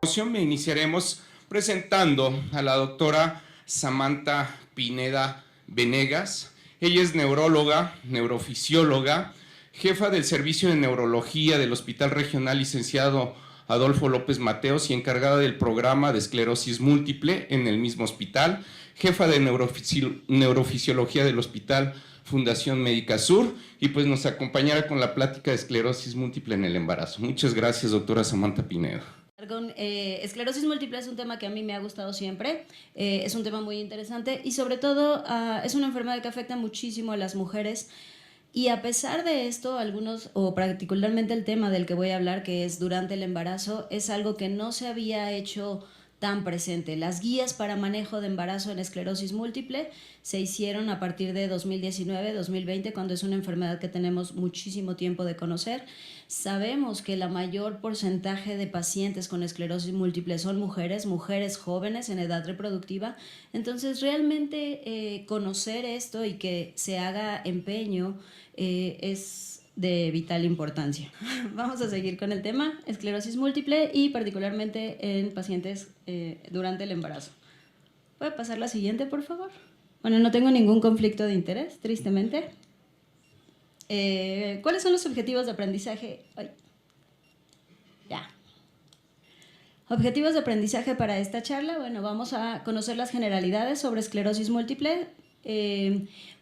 Me iniciaremos presentando a la doctora Samantha Pineda Venegas. Ella es neuróloga, neurofisióloga, jefa del Servicio de Neurología del Hospital Regional Licenciado Adolfo López Mateos y encargada del programa de esclerosis múltiple en el mismo hospital, jefa de neurofisiología del Hospital Fundación Médica Sur, y pues nos acompañará con la plática de esclerosis múltiple en el embarazo. Muchas gracias, doctora Samantha Pineda. Esclerosis múltiple es un tema que a mí me ha gustado siempre, es un tema muy interesante y sobre todo es una enfermedad que afecta muchísimo a las mujeres. Y a pesar de esto, algunos, o particularmente el tema del que voy a hablar, que es durante el embarazo, es algo que no se había hecho tan presente. Las guías para manejo de embarazo en esclerosis múltiple se hicieron a partir de 2019-2020, cuando es una enfermedad que tenemos muchísimo tiempo de conocer. Sabemos que la mayor porcentaje de pacientes con esclerosis múltiple son mujeres jóvenes en edad reproductiva. Entonces, realmente conocer esto y que se haga empeño es de vital importancia. Vamos a seguir con el tema, esclerosis múltiple y particularmente en pacientes durante el embarazo. ¿Puede pasar la siguiente, por favor? Bueno, no tengo ningún conflicto de interés, tristemente. ¿Cuáles son los objetivos de aprendizaje? Ay. Ya. Objetivos de aprendizaje para esta charla. Bueno, vamos a conocer las generalidades sobre esclerosis múltiple.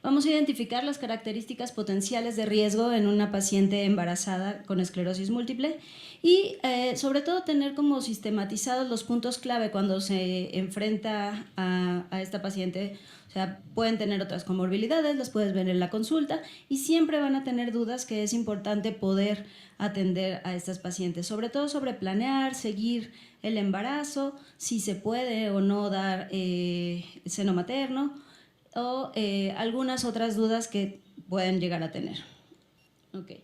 Vamos a identificar las características potenciales de riesgo en una paciente embarazada con esclerosis múltiple y sobre todo tener como sistematizados los puntos clave cuando se enfrenta a esta paciente. O sea, pueden tener otras comorbilidades, las puedes ver en la consulta y siempre van a tener dudas que es importante poder atender a estas pacientes, sobre todo sobre planear, seguir el embarazo, si se puede o no dar seno materno, o algunas otras dudas que pueden llegar a tener. Okay.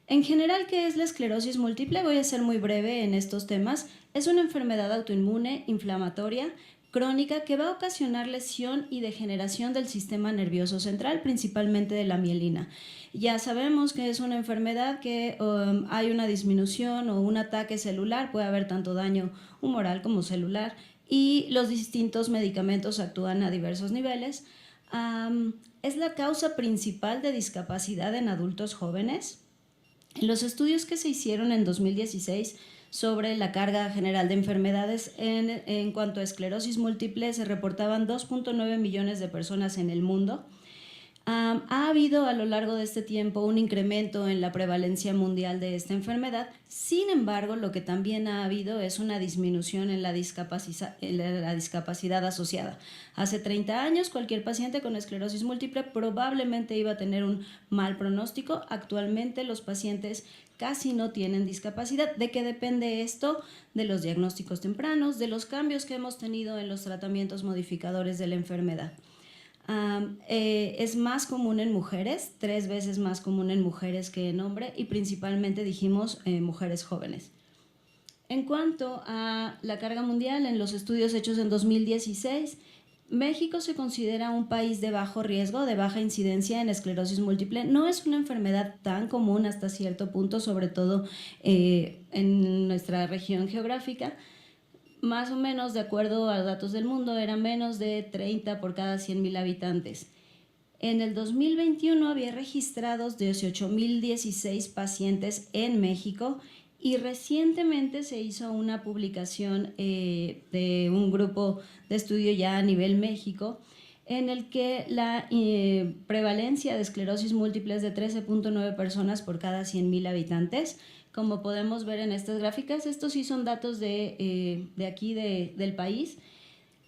En general, ¿qué es la esclerosis múltiple? Voy a ser muy breve en estos temas. Es una enfermedad autoinmune, inflamatoria, crónica, que va a ocasionar lesión y degeneración del sistema nervioso central, principalmente de la mielina. Ya sabemos que es una enfermedad que hay una disminución o un ataque celular, puede haber tanto daño humoral como celular, y los distintos medicamentos actúan a diversos niveles. Es la causa principal de discapacidad en adultos jóvenes. En los estudios que se hicieron en 2016 sobre la carga general de enfermedades en cuanto a esclerosis múltiple, se reportaban 2.9 millones de personas en el mundo. Ha habido a lo largo de este tiempo un incremento en la prevalencia mundial de esta enfermedad. Sin embargo, lo que también ha habido es una disminución en la discapacidad asociada. Hace 30 años, cualquier paciente con esclerosis múltiple probablemente iba a tener un mal pronóstico. Actualmente, los pacientes casi no tienen discapacidad. ¿De qué depende esto? De los diagnósticos tempranos, de los cambios que hemos tenido en los tratamientos modificadores de la enfermedad. Es más común en mujeres, 3 veces más común en mujeres que en hombres, y principalmente dijimos mujeres jóvenes. En cuanto a la carga mundial, en los estudios hechos en 2016, México se considera un país de bajo riesgo, de baja incidencia en esclerosis múltiple. No es una enfermedad tan común hasta cierto punto, sobre todo en nuestra región geográfica. Más o menos, de acuerdo a datos del mundo, eran menos de 30 por cada 100,000 habitantes. En el 2021 había registrados 18,016 pacientes en México y recientemente se hizo una publicación de un grupo de estudio ya a nivel México, en el que la prevalencia de esclerosis múltiple es de 13.9 personas por cada 100,000 habitantes. Como podemos ver en estas gráficas, estos sí son datos de aquí del país.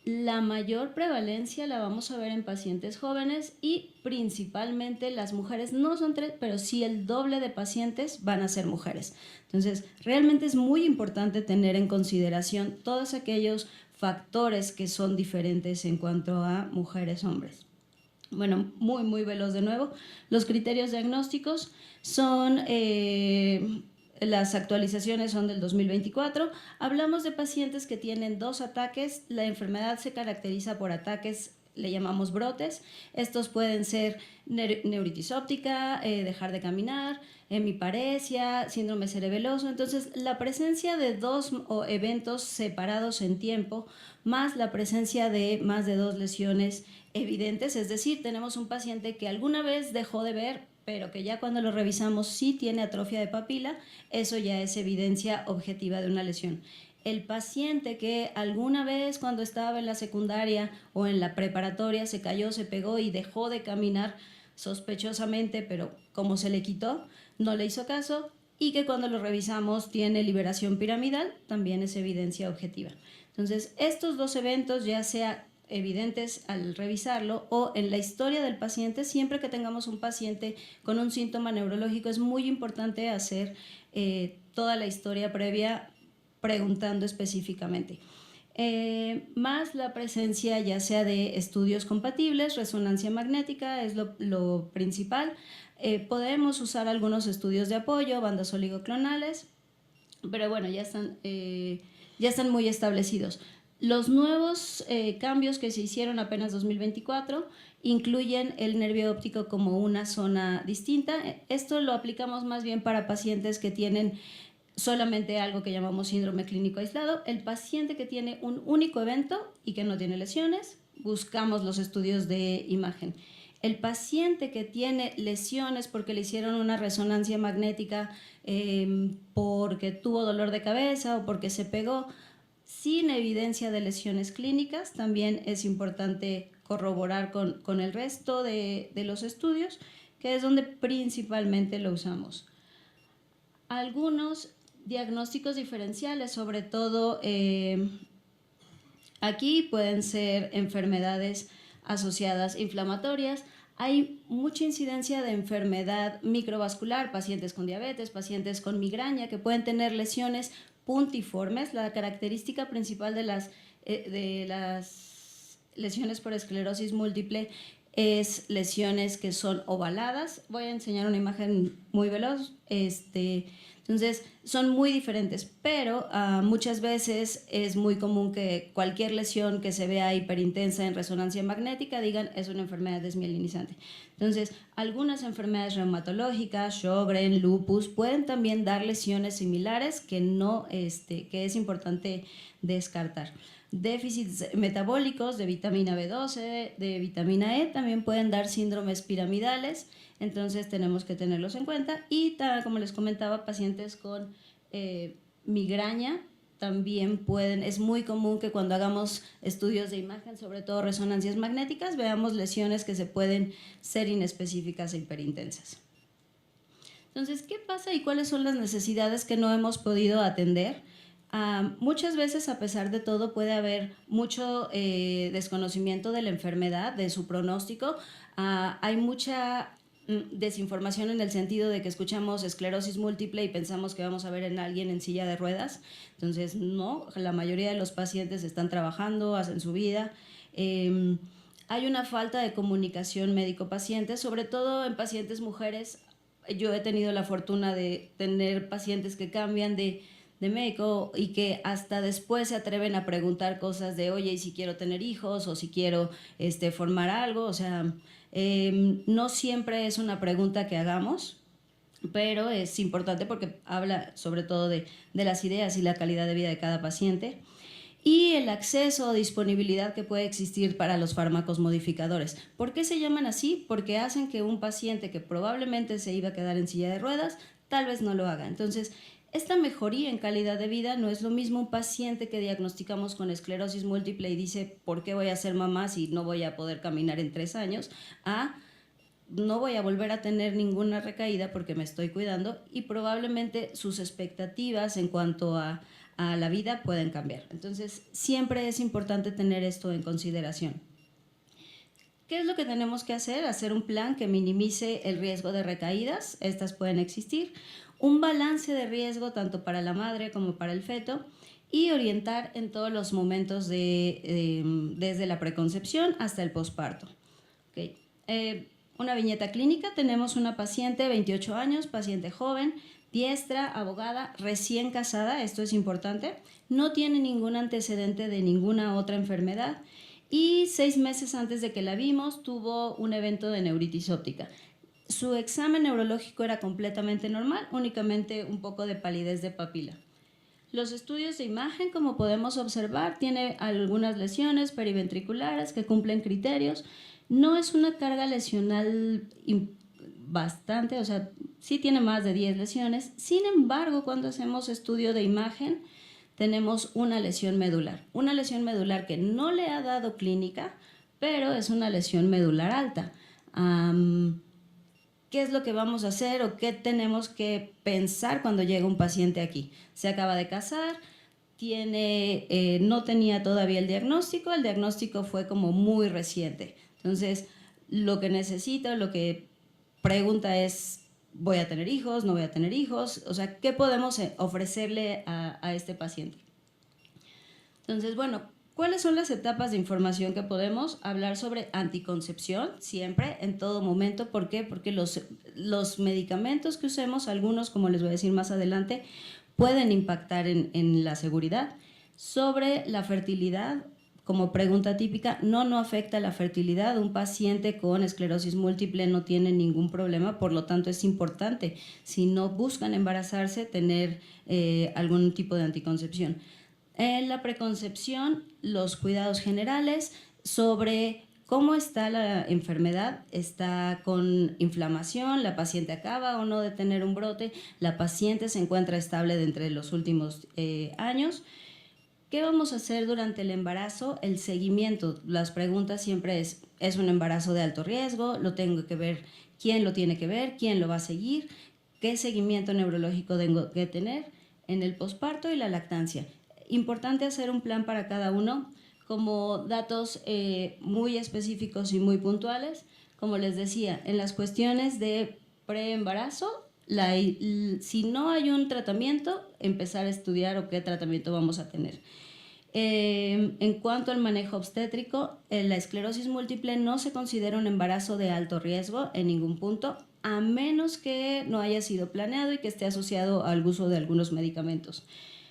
La mayor prevalencia la vamos a ver en pacientes jóvenes y principalmente las mujeres. No son 3, pero sí el doble de pacientes van a ser mujeres. Entonces, realmente es muy importante tener en consideración todos aquellos factores que son diferentes en cuanto a mujeres-hombres. Bueno, muy veloz de nuevo. Los criterios diagnósticos son... las actualizaciones son del 2024. Hablamos de pacientes que tienen 2 ataques. La enfermedad se caracteriza por ataques le llamamos brotes. Estos pueden ser neuritis óptica, dejar de caminar, hemiparesia, síndrome cerebeloso. Entonces, la presencia de dos eventos separados en tiempo, más la presencia de más de 2 lesiones evidentes, es decir, tenemos un paciente que alguna vez dejó de ver, pero que ya cuando lo revisamos sí tiene atrofia de papila, eso ya es evidencia objetiva de una lesión. El paciente que alguna vez cuando estaba en la secundaria o en la preparatoria se cayó, se pegó y dejó de caminar sospechosamente, pero como se le quitó, no le hizo caso, y que cuando lo revisamos tiene liberación piramidal, también es evidencia objetiva. Entonces, estos 2 eventos, ya sea evidentes al revisarlo o en la historia del paciente, siempre que tengamos un paciente con un síntoma neurológico, es muy importante hacer toda la historia previa preguntando específicamente. Más la presencia ya sea de estudios compatibles, resonancia magnética es lo principal. Podemos usar algunos estudios de apoyo, bandas oligoclonales, pero bueno, ya están muy establecidos. Los nuevos cambios que se hicieron apenas 2024 incluyen el nervio óptico como una zona distinta. Esto lo aplicamos más bien para pacientes que tienen solamente algo que llamamos síndrome clínico aislado. El paciente que tiene un único evento y que no tiene lesiones, buscamos los estudios de imagen. El paciente que tiene lesiones porque le hicieron una resonancia magnética, porque tuvo dolor de cabeza o porque se pegó, sin evidencia de lesiones clínicas, también es importante corroborar con el resto de los estudios, que es donde principalmente lo usamos. Algunos diagnósticos diferenciales, sobre todo aquí pueden ser enfermedades asociadas inflamatorias. Hay mucha incidencia de enfermedad microvascular, pacientes con diabetes, pacientes con migraña, que pueden tener lesiones puntiformes. La característica principal de las lesiones por esclerosis múltiple es lesiones que son ovaladas. Voy a enseñar una imagen muy veloz. Entonces, son muy diferentes, pero muchas veces es muy común que cualquier lesión que se vea hiperintensa en resonancia magnética digan es una enfermedad desmielinizante. Entonces, algunas enfermedades reumatológicas, Sjögren, lupus, pueden también dar lesiones similares que es importante descartar. Déficits metabólicos de vitamina B12, de vitamina E, también pueden dar síndromes piramidales. Entonces tenemos que tenerlos en cuenta. Y como les comentaba, pacientes con migraña también es muy común que cuando hagamos estudios de imagen, sobre todo resonancias magnéticas, veamos lesiones que se pueden ser inespecíficas e hiperintensas. Entonces, ¿qué pasa y cuáles son las necesidades que no hemos podido atender? Muchas veces, a pesar de todo, puede haber mucho desconocimiento de la enfermedad, de su pronóstico. Hay mucha desinformación en el sentido de que escuchamos esclerosis múltiple y pensamos que vamos a ver en alguien en silla de ruedas. Entonces, no, la mayoría de los pacientes están trabajando, hacen su vida. Hay una falta de comunicación médico-paciente, sobre todo en pacientes mujeres. Yo he tenido la fortuna de tener pacientes que cambian de médico y que hasta después se atreven a preguntar cosas de, oye, ¿y si quiero tener hijos? O si quiero formar algo. O sea, no siempre es una pregunta que hagamos, pero es importante porque habla sobre todo de las ideas y la calidad de vida de cada paciente. Y el acceso o disponibilidad que puede existir para los fármacos modificadores. ¿Por qué se llaman así? Porque hacen que un paciente que probablemente se iba a quedar en silla de ruedas, tal vez no lo haga. Entonces, esta mejoría en calidad de vida no es lo mismo un paciente que diagnosticamos con esclerosis múltiple y dice, ¿por qué voy a ser mamá si no voy a poder caminar en 3 años? No voy a volver a tener ninguna recaída porque me estoy cuidando, y probablemente sus expectativas en cuanto a la vida pueden cambiar. Entonces, siempre es importante tener esto en consideración. ¿Qué es lo que tenemos que hacer? Hacer un plan que minimice el riesgo de recaídas. Estas pueden existir. Un balance de riesgo tanto para la madre como para el feto, y orientar en todos los momentos desde la preconcepción hasta el posparto. Okay. Una viñeta clínica. Tenemos una paciente, 28 años, paciente joven, diestra, abogada, recién casada, esto es importante, no tiene ningún antecedente de ninguna otra enfermedad. y 6 meses antes de que la vimos tuvo un evento de neuritis óptica. Su examen neurológico era completamente normal, únicamente un poco de palidez de papila. Los estudios de imagen, como podemos observar, tiene algunas lesiones periventriculares que cumplen criterios. No es una carga lesional bastante, o sea, sí tiene más de 10 lesiones. Sin embargo, cuando hacemos estudio de imagen, tenemos una lesión medular. Una lesión medular que no le ha dado clínica, pero es una lesión medular alta. ¿Qué es lo que vamos a hacer o qué tenemos que pensar cuando llega un paciente aquí? Se acaba de casar, no tenía todavía el diagnóstico fue como muy reciente. Entonces, lo que necesita, lo que pregunta es, ¿voy a tener hijos? ¿No voy a tener hijos? O sea, ¿qué podemos ofrecerle a este paciente? Entonces, bueno, ¿cuáles son las etapas de información que podemos hablar sobre anticoncepción? Siempre, en todo momento. ¿Por qué? Porque los medicamentos que usemos, algunos, como les voy a decir más adelante, pueden impactar en la seguridad. Sobre la fertilidad, como pregunta típica, no afecta la fertilidad. Un paciente con esclerosis múltiple no tiene ningún problema, por lo tanto es importante, si no buscan embarazarse, tener algún tipo de anticoncepción. En la preconcepción, los cuidados generales sobre cómo está la enfermedad. Está con inflamación, la paciente acaba o no de tener un brote, la paciente se encuentra estable de entre los últimos años. ¿Qué vamos a hacer durante el embarazo? El seguimiento. Las preguntas siempre ¿es un embarazo de alto riesgo? ¿Lo tengo que ver? ¿Quién lo tiene que ver? ¿Quién lo va a seguir? ¿Qué seguimiento neurológico tengo que tener en el posparto y la lactancia? Importante hacer un plan para cada uno, como datos muy específicos y muy puntuales. Como les decía, en las cuestiones de preembarazo, si no hay un tratamiento, empezar a estudiar o qué tratamiento vamos a tener. En cuanto al manejo obstétrico, la esclerosis múltiple no se considera un embarazo de alto riesgo en ningún punto, a menos que no haya sido planeado y que esté asociado al uso de algunos medicamentos.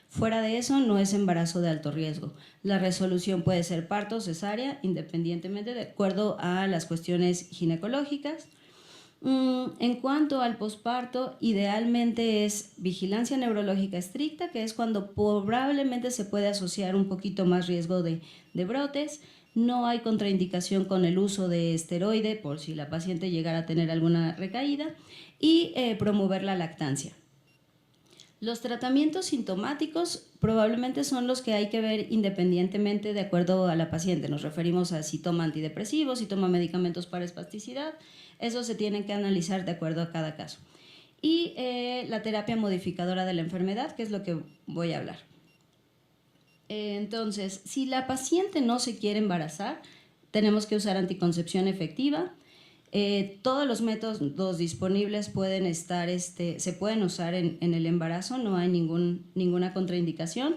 Fuera de eso, no es embarazo de alto riesgo. La resolución puede ser parto o cesárea, independientemente de acuerdo a las cuestiones ginecológicas. En cuanto al posparto, idealmente es vigilancia neurológica estricta, que es cuando probablemente se puede asociar un poquito más riesgo de brotes. No hay contraindicación con el uso de esteroide por si la paciente llegara a tener alguna recaída, y promover la lactancia. Los tratamientos sintomáticos probablemente son los que hay que ver independientemente de acuerdo a la paciente. Nos referimos a si toma antidepresivos, si toma medicamentos para espasticidad. Eso se tiene que analizar de acuerdo a cada caso. Y la terapia modificadora de la enfermedad, que es lo que voy a hablar. Entonces, si la paciente no se quiere embarazar, tenemos que usar anticoncepción efectiva. Todos los métodos disponibles pueden se pueden usar en el embarazo, no hay ninguna contraindicación.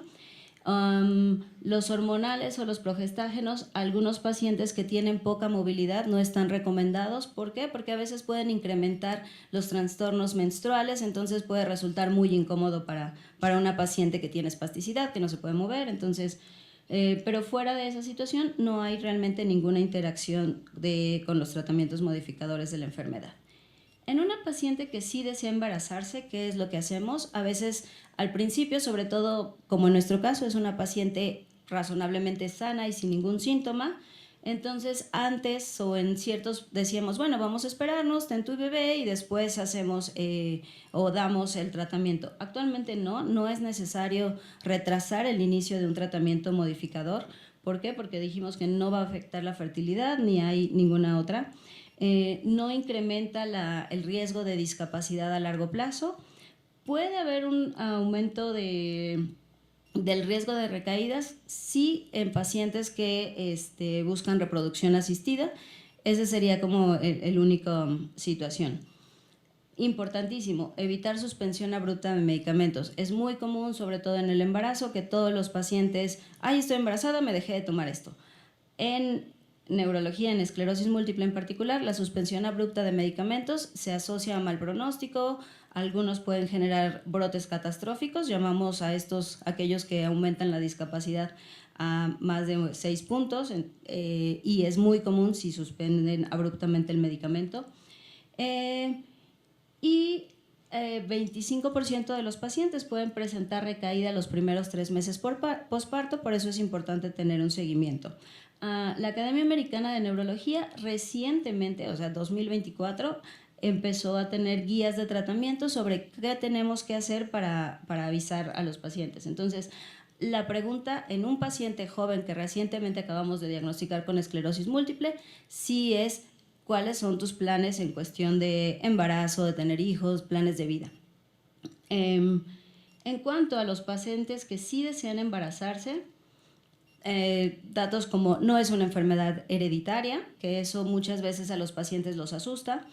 Los hormonales o los progestágenos, algunos pacientes que tienen poca movilidad no están recomendados. ¿Por qué? Porque a veces pueden incrementar los trastornos menstruales, entonces puede resultar muy incómodo para una paciente que tiene espasticidad, que no se puede mover. Entonces, pero fuera de esa situación no hay realmente ninguna interacción con los tratamientos modificadores de la enfermedad. En una paciente que sí desea embarazarse, ¿qué es lo que hacemos? A veces al principio, sobre todo como en nuestro caso, es una paciente razonablemente sana y sin ningún síntoma. Entonces antes o en ciertos decíamos, bueno, vamos a esperarnos, ten tu bebé y después hacemos o damos el tratamiento. Actualmente no es necesario retrasar el inicio de un tratamiento modificador. ¿Por qué? Porque dijimos que no va a afectar la fertilidad ni hay ninguna otra. No incrementa el riesgo de discapacidad a largo plazo. Puede haber un aumento del riesgo de recaídas, sí, en pacientes que buscan reproducción asistida. Esa sería como el único situación. Importantísimo, evitar suspensión abrupta de medicamentos. Es muy común, sobre todo en el embarazo, que todos los pacientes, estoy embarazada, me dejé de tomar esto. En neurología, en esclerosis múltiple en particular, la suspensión abrupta de medicamentos se asocia a mal pronóstico. Algunos pueden generar brotes catastróficos, llamamos a aquellos que aumentan la discapacidad a más de 6 puntos y es muy común si suspenden abruptamente el medicamento. Y 25% de los pacientes pueden presentar recaída los primeros 3 meses posparto, por eso es importante tener un seguimiento. La Academia Americana de Neurología recientemente, o sea, 2024, empezó a tener guías de tratamiento sobre qué tenemos que hacer para avisar a los pacientes. Entonces, la pregunta en un paciente joven que recientemente acabamos de diagnosticar con esclerosis múltiple, sí es cuáles son tus planes en cuestión de embarazo, de tener hijos, planes de vida. En cuanto a los pacientes que sí desean embarazarse, datos como no es una enfermedad hereditaria, que eso muchas veces a los pacientes los asusta.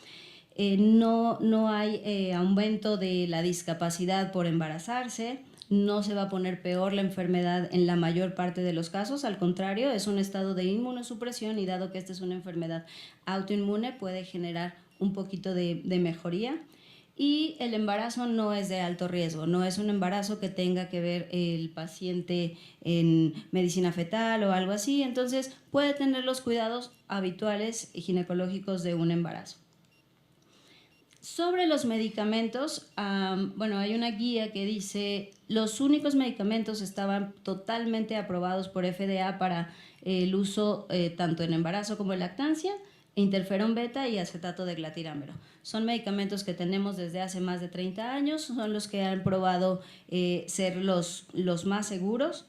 No hay aumento de la discapacidad por embarazarse, no se va a poner peor la enfermedad en la mayor parte de los casos, al contrario, es un estado de inmunosupresión y dado que esta es una enfermedad autoinmune puede generar un poquito de mejoría. Y el embarazo no es de alto riesgo, no es un embarazo que tenga que ver el paciente en medicina fetal o algo así, entonces puede tener los cuidados habituales y ginecológicos de un embarazo. Sobre los medicamentos, bueno, hay una guía que dice los únicos medicamentos estaban totalmente aprobados por FDA para el uso tanto en embarazo como en lactancia, interferón beta y acetato de glatirámero. Son medicamentos que tenemos desde hace más de 30 años, son los que han probado ser los más seguros.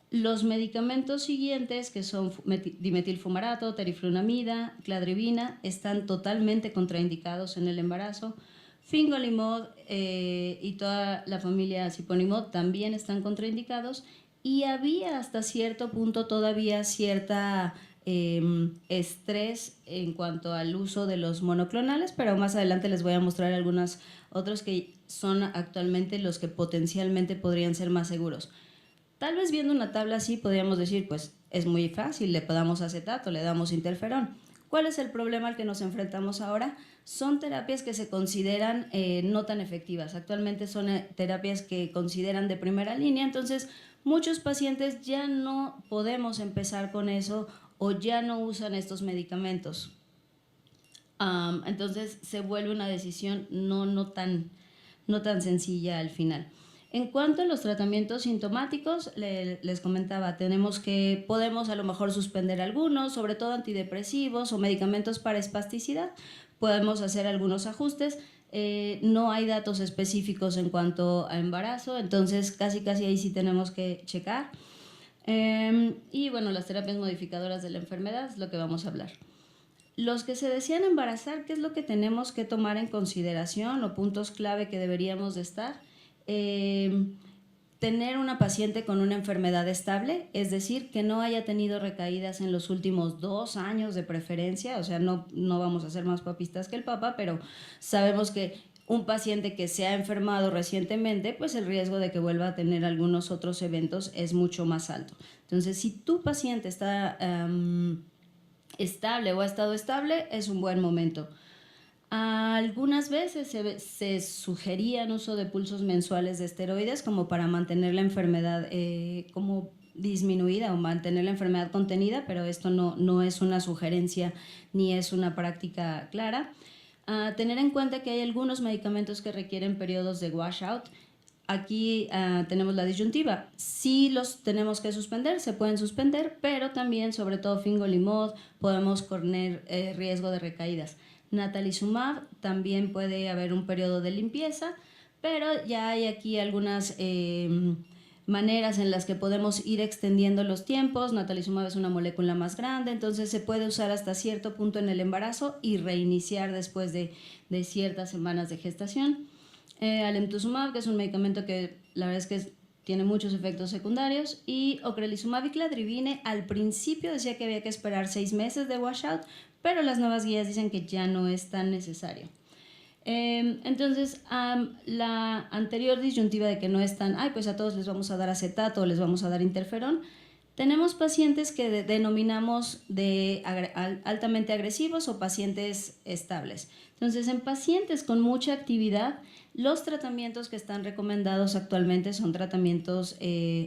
Los medicamentos siguientes, que son dimetilfumarato, teriflunomida, cladribina, están totalmente contraindicados en el embarazo. Fingolimod y toda la familia siponimod también están contraindicados. Y había hasta cierto punto todavía cierta estrés en cuanto al uso de los monoclonales, pero más adelante les voy a mostrar algunos otros que son actualmente los que potencialmente podrían ser más seguros. Tal vez viendo una tabla así podríamos decir, pues es muy fácil, le damos acetato, le damos interferón. ¿Cuál es el problema al que nos enfrentamos ahora? Son terapias que se consideran no tan efectivas. Actualmente son terapias que consideran de primera línea, entonces muchos pacientes ya no podemos empezar con eso o ya no usan estos medicamentos. Entonces se vuelve una decisión no tan sencilla al final. En cuanto a los tratamientos sintomáticos, les comentaba, podemos a lo mejor suspender algunos, sobre todo antidepresivos o medicamentos para espasticidad. Podemos hacer algunos ajustes. No hay datos específicos en cuanto a embarazo, entonces casi ahí sí tenemos que checar. Y bueno, las terapias modificadoras de la enfermedad es lo que vamos a hablar. Los que se desean embarazar, ¿qué es lo que tenemos que tomar en consideración o puntos clave que deberíamos de estar? Tener una paciente con una enfermedad estable, es decir, que no haya tenido recaídas en los últimos 2 años de preferencia, o sea, no vamos a ser más papistas que el Papa, pero sabemos que un paciente que se ha enfermado recientemente, pues el riesgo de que vuelva a tener algunos otros eventos es mucho más alto. Entonces, si tu paciente está estable o ha estado estable, es un buen momento. Algunas veces se sugerían uso de pulsos mensuales de esteroides como para mantener la enfermedad como disminuida o mantener la enfermedad contenida, pero esto no es una sugerencia ni es una práctica clara. Tener en cuenta que hay algunos medicamentos que requieren periodos de washout. Aquí tenemos la disyuntiva. Si los tenemos que suspender, se pueden suspender, pero también, sobre todo fingolimod, podemos correr riesgo de recaídas. Natalizumab también puede haber un periodo de limpieza, pero ya hay aquí algunas maneras en las que podemos ir extendiendo los tiempos. Natalizumab es una molécula más grande, entonces se puede usar hasta cierto punto en el embarazo y reiniciar después de ciertas semanas de gestación. Alemtuzumab, que es un medicamento que la verdad es que tiene muchos efectos secundarios, y ocrelizumab y cladribine al principio decía que había que esperar 6 meses de washout, pero las nuevas guías dicen que ya no es tan necesario. Entonces, la anterior disyuntiva de que no es tan, pues a todos les vamos a dar acetato o les vamos a dar interferón, tenemos pacientes que denominamos de altamente agresivos o pacientes estables. Entonces, en pacientes con mucha actividad, Los tratamientos que están recomendados actualmente son tratamientos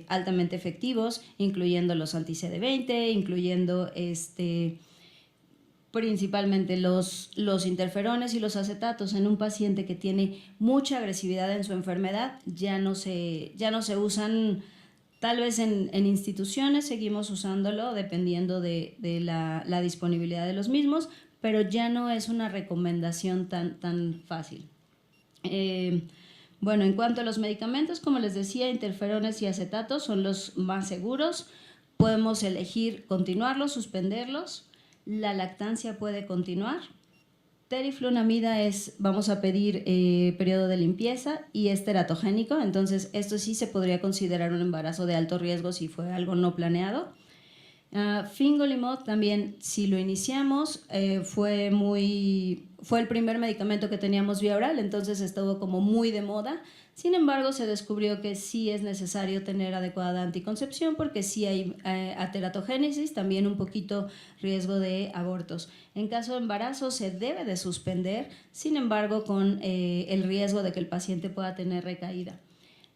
altamente efectivos, incluyendo los anti-CD20, incluyendo principalmente los interferones y los acetatos. En un paciente que tiene mucha agresividad en su enfermedad, ya no se usan. Tal vez en instituciones seguimos usándolo dependiendo de la disponibilidad de los mismos, pero ya no es una recomendación tan fácil. Bueno, en cuanto a los medicamentos, como les decía, interferones y acetatos son los más seguros. Podemos elegir continuarlos, suspenderlos. La lactancia puede continuar. Teriflunomida vamos a pedir periodo de limpieza y es teratogénico, entonces esto sí se podría considerar un embarazo de alto riesgo si fue algo no planeado. Fingolimod también, si lo iniciamos, fue el primer medicamento que teníamos vía oral, entonces estuvo como muy de moda. Sin embargo, se descubrió que sí es necesario tener adecuada anticoncepción porque sí hay ateratogénesis, también un poquito riesgo de abortos. En caso de embarazo se debe de suspender, sin embargo, con el riesgo de que el paciente pueda tener recaída.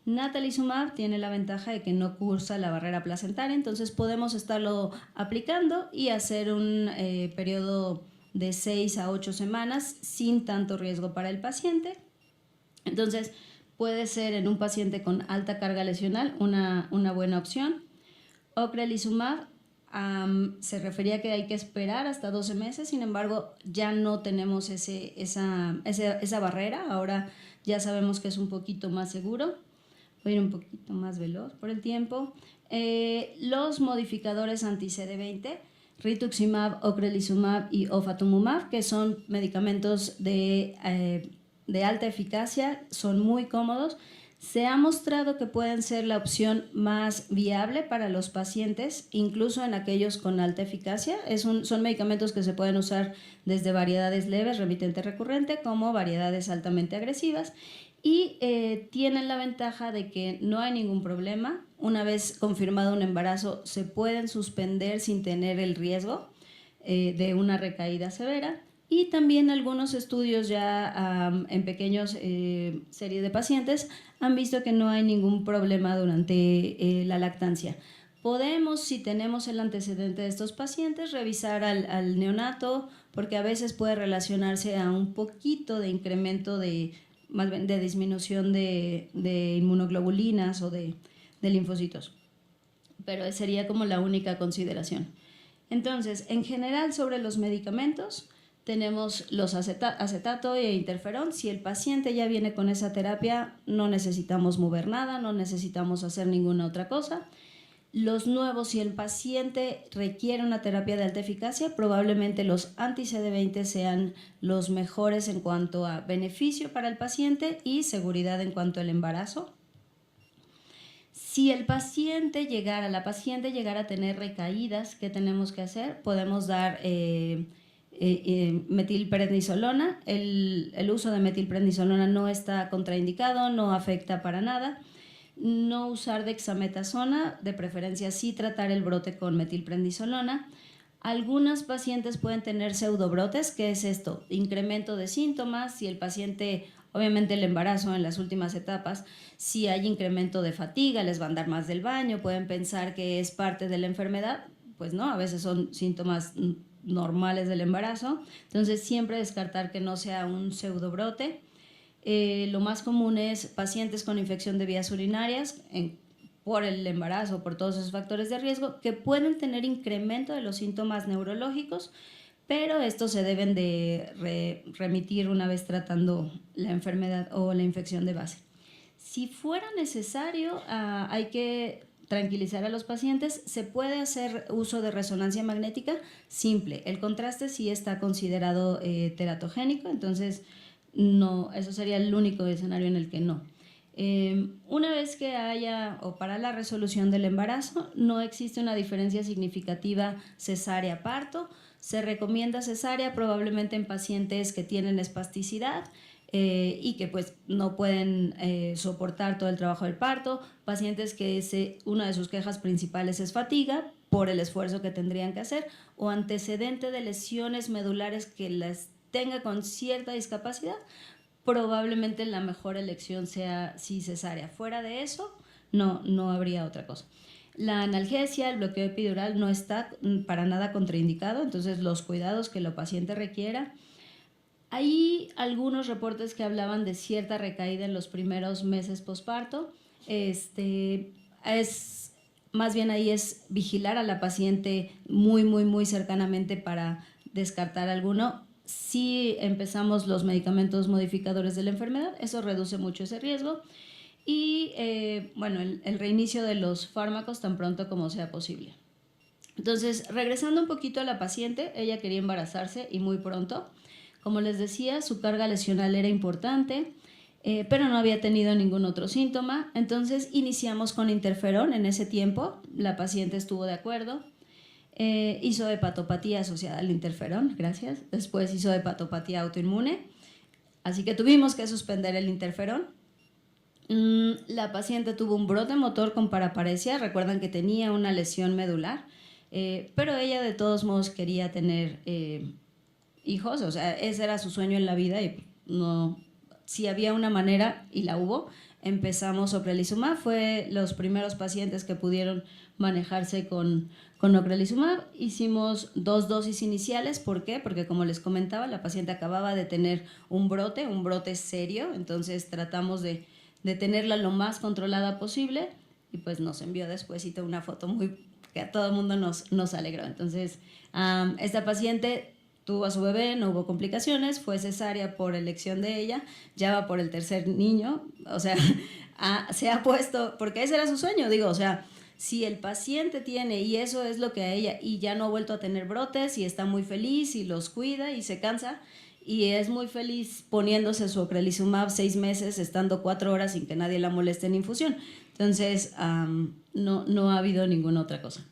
Natalizumab tiene la ventaja de que no cursa la barrera placentaria, entonces podemos estarlo aplicando y hacer un periodo de 6 a 8 semanas sin tanto riesgo para el paciente. Entonces, puede ser en un paciente con alta carga lesional una buena opción. Ocrelizumab se refería a que hay que esperar hasta 12 meses, sin embargo, ya no tenemos esa barrera, ahora ya sabemos que es un poquito más seguro. Voy a ir un poquito más veloz por el tiempo. Los modificadores anti-CD20, rituximab, ocrelizumab y ofatumumab, que son medicamentos de alta eficacia, son muy cómodos. Se ha mostrado que pueden ser la opción más viable para los pacientes, incluso en aquellos con alta eficacia. Son medicamentos que se pueden usar desde variedades leves, remitente recurrente, como variedades altamente agresivas. Y tienen la ventaja de que no hay ningún problema. Una vez confirmado un embarazo, se pueden suspender sin tener el riesgo de una recaída severa. Y también algunos estudios ya en pequeños series de pacientes han visto que no hay ningún problema durante la lactancia. Podemos, si tenemos el antecedente de estos pacientes, revisar al neonato, porque a veces puede relacionarse a un poquito de incremento más bien de disminución de inmunoglobulinas o de linfocitos. Pero sería como la única consideración. Entonces, en general sobre los medicamentos, tenemos los acetato e interferón. Si el paciente ya viene con esa terapia, no necesitamos mover nada, no necesitamos hacer ninguna otra cosa. Los nuevos, si el paciente requiere una terapia de alta eficacia, probablemente los anti-CD20 sean los mejores en cuanto a beneficio para el paciente y seguridad en cuanto al embarazo. Si la paciente llegara a tener recaídas, ¿qué tenemos que hacer? Podemos dar metilprednisolona. El uso de metilprednisolona no está contraindicado, no afecta para nada. No usar dexametasona, de preferencia sí tratar el brote con metilprednisolona. Algunas pacientes pueden tener pseudobrotes, ¿qué es esto? Incremento de síntomas, si el paciente, obviamente el embarazo en las últimas etapas, si hay incremento de fatiga, les va a andar más del baño, pueden pensar que es parte de la enfermedad, pues no, a veces son síntomas normales del embarazo, entonces siempre descartar que no sea un pseudobrote. Lo más común es pacientes con infección de vías urinarias por el embarazo, por todos esos factores de riesgo, que pueden tener incremento de los síntomas neurológicos, pero estos se deben de remitir una vez tratando la enfermedad o la infección de base. Si fuera necesario, hay que tranquilizar a los pacientes. Se puede hacer uso de resonancia magnética simple. El contraste sí está considerado teratogénico, entonces no, eso sería el único escenario en el que no. Una vez que haya o para la resolución del embarazo, no existe una diferencia significativa cesárea-parto. Se recomienda cesárea probablemente en pacientes que tienen espasticidad y que pues no pueden soportar todo el trabajo del parto, pacientes que una de sus quejas principales es fatiga por el esfuerzo que tendrían que hacer o antecedente de lesiones medulares que las tenga con cierta discapacidad, probablemente la mejor elección sea sí cesárea. Fuera de eso, no habría otra cosa. La analgesia, el bloqueo epidural no está para nada contraindicado, entonces los cuidados que la paciente requiera. Hay algunos reportes que hablaban de cierta recaída en los primeros meses posparto. Más bien ahí es vigilar a la paciente muy cercanamente para descartar alguno. Si empezamos los medicamentos modificadores de la enfermedad, eso reduce mucho ese riesgo. Y bueno, el reinicio de los fármacos tan pronto como sea posible. Entonces, regresando un poquito a la paciente, ella quería embarazarse y muy pronto. Como les decía, su carga lesional era importante, pero no había tenido ningún otro síntoma. Entonces iniciamos con interferón en ese tiempo. La paciente estuvo de acuerdo. Hizo hepatopatía asociada al interferón, gracias. Después hizo hepatopatía autoinmune. Así que tuvimos que suspender el interferón. La paciente tuvo un brote motor con paraparesia. Recuerdan que tenía una lesión medular, pero ella de todos modos quería tener hijos, o sea, ese era su sueño en la vida y no, si había una manera, y la hubo, empezamos ocrelizumab, fue los primeros pacientes que pudieron manejarse con ocrelizumab. Hicimos 2 dosis iniciales, ¿por qué? Porque como les comentaba, la paciente acababa de tener un brote serio, entonces tratamos de tenerla lo más controlada posible y pues nos envió despuesito una foto que a todo el mundo nos alegró. Entonces, esta paciente tuvo a su bebé, no hubo complicaciones, fue cesárea por elección de ella, ya va por el 3er niño, o sea, se ha puesto, porque ese era su sueño, digo, o sea, si el paciente tiene, y eso es lo que a ella, y ya no ha vuelto a tener brotes, y está muy feliz, y los cuida, y se cansa, y es muy feliz poniéndose su ocrelizumab 6 meses, estando 4 horas sin que nadie la moleste en infusión. Entonces, no ha habido ninguna otra cosa.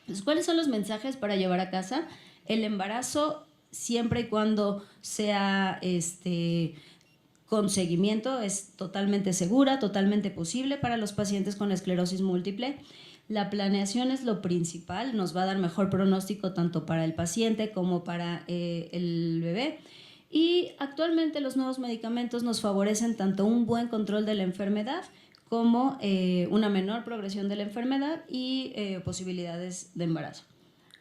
Entonces, ¿cuáles son los mensajes para llevar a casa? El embarazo, siempre y cuando sea con seguimiento, es totalmente segura, totalmente posible para los pacientes con esclerosis múltiple. La planeación es lo principal, nos va a dar mejor pronóstico tanto para el paciente como para el bebé. Y actualmente los nuevos medicamentos nos favorecen tanto un buen control de la enfermedad como una menor progresión de la enfermedad y posibilidades de embarazo.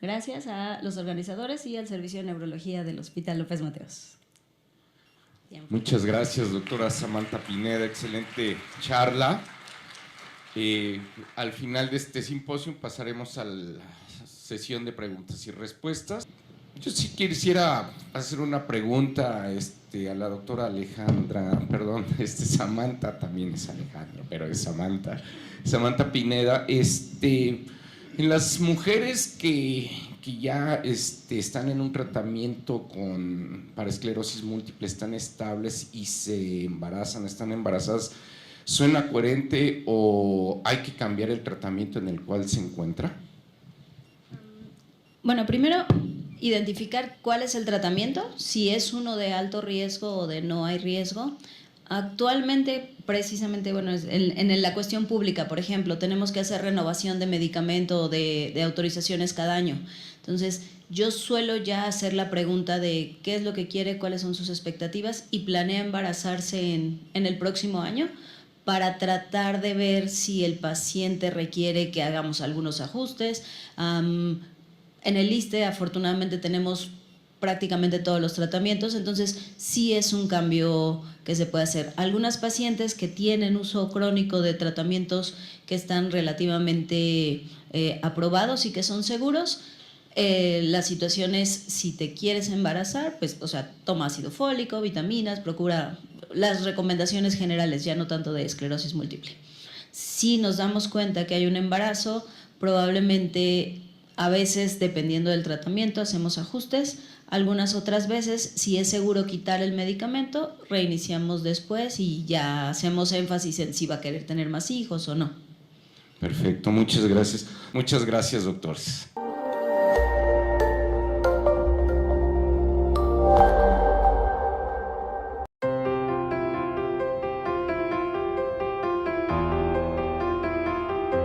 Gracias a los organizadores y al Servicio de Neurología del Hospital López Mateos. Muchas gracias, doctora Samantha Pineda, excelente charla. Al final de este simposio pasaremos a la sesión de preguntas y respuestas. Yo sí quisiera hacer una pregunta a la doctora Samantha, también es Alejandro, pero es Samantha Pineda. En las mujeres que ya están en un tratamiento para esclerosis múltiple, están estables y se embarazan, están embarazadas, ¿suena coherente o hay que cambiar el tratamiento en el cual se encuentra? Bueno, primero identificar cuál es el tratamiento, si es uno de alto riesgo o de no hay riesgo. Actualmente, precisamente, bueno, en la cuestión pública, por ejemplo, tenemos que hacer renovación de medicamento de autorizaciones cada año. Entonces, yo suelo ya hacer la pregunta de qué es lo que quiere, cuáles son sus expectativas y planea embarazarse en el próximo año para tratar de ver si el paciente requiere que hagamos algunos ajustes. En el ISSSTE, afortunadamente, tenemos prácticamente todos los tratamientos, entonces sí es un cambio que se puede hacer. Algunas pacientes que tienen uso crónico de tratamientos que están relativamente aprobados y que son seguros, la situación es, si te quieres embarazar, pues, o sea, toma ácido fólico, vitaminas, procura las recomendaciones generales, ya no tanto de esclerosis múltiple. Si nos damos cuenta que hay un embarazo, probablemente a veces, dependiendo del tratamiento, hacemos ajustes. Algunas otras veces, si es seguro quitar el medicamento, reiniciamos después y ya hacemos énfasis en si va a querer tener más hijos o no. Perfecto, muchas gracias. Muchas gracias, doctores.